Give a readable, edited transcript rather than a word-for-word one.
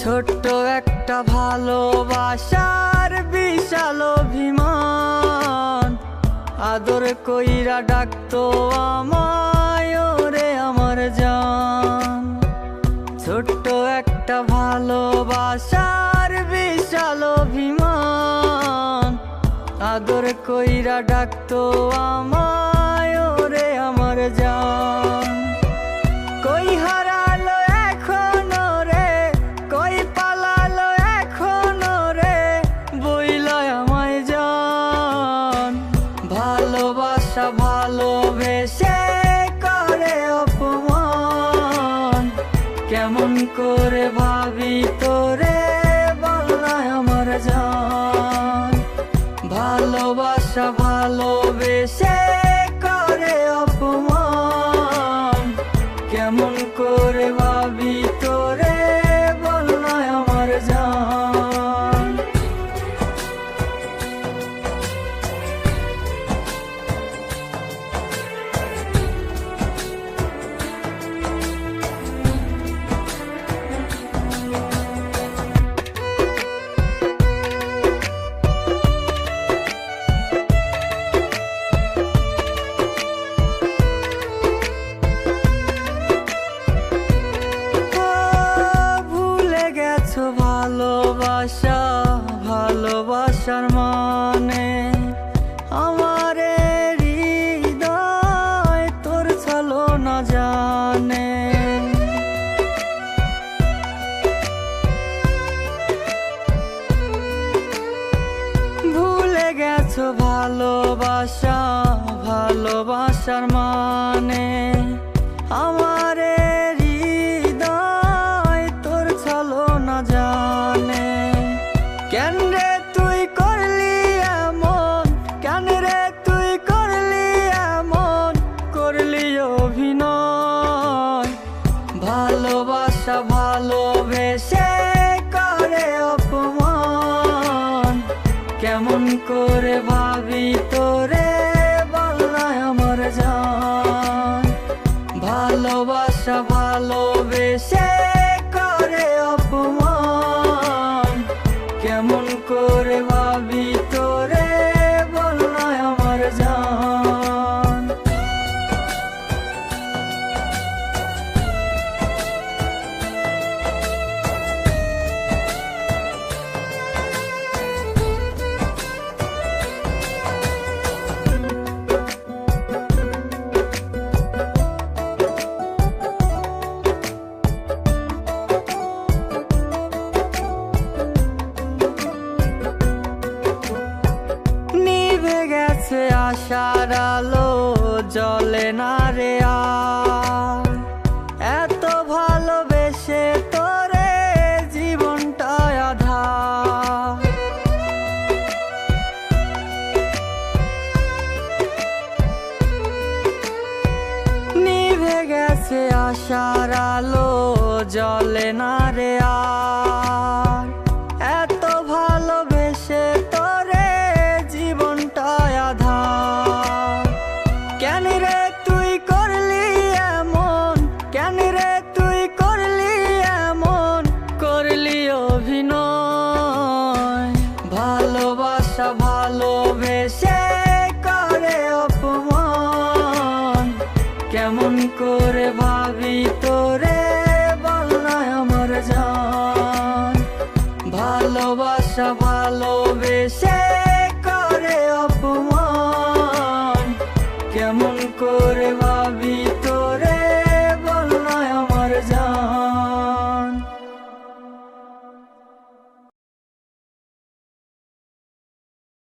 ছোট্ট একটা ভালোবাসার বিশাল অভিমান, আদর কইরা ডাকতো আমায় ওরে আমার জান। ছোট্ট একটা ভালোবাসার বিশাল অভিমান, আদর কইরা ডাকতো আমায় ওরে আমার জান। কই হারালো এখনো রে, কই পালালো এখনো রে, বইলা আমায় জান। ভালোবাসা ভালোবেসে করে অপমান, কেমন করে ভাবি তোরে বলনা আমার জান। ভালোবাসা ভালোবেসে করে অপমান, কেমন করে ভাবি তোরে বলনা আমার জান। ভালোবাসা ভালোবাসার মানে, আমারে হৃদয় তোর ছলো না জানে। ভুলে গেছো ভালোবাসা ভালোবাসার মানে, আমারে হৃদয় তোর ছলো না জানে। কেন রে তুই করলি এমন, কেন রে তুই করলি এমন, করলি অভিনয়। ভালোবাসা ভালোবেসে করে অপমান, কেমন করে ভাবি তোরে বলনা আমার জান। ভালোবাসা ভালোবেসে করে অপমান, কেমন করে ভাবি তোরে বলনা আমার জান। আশার আলো জ্বলে না রে আর, এত ভালোবেসে তোরে জীবনটা আধার। নিভে গেছে আশার আলো জ্বলে না রে আর, এত ভালোবেসে তোরে জীবনটা আধার। কেন রে তুই করলি এমন, কেন রে তুই করলি এমন, করলি অভিনয়। ভালোবাসা ভালোবেসে করে অপমান, কেমন করে ভাবি তোরে বলনা আমার জান। ভালোবাসা ভালোবেসে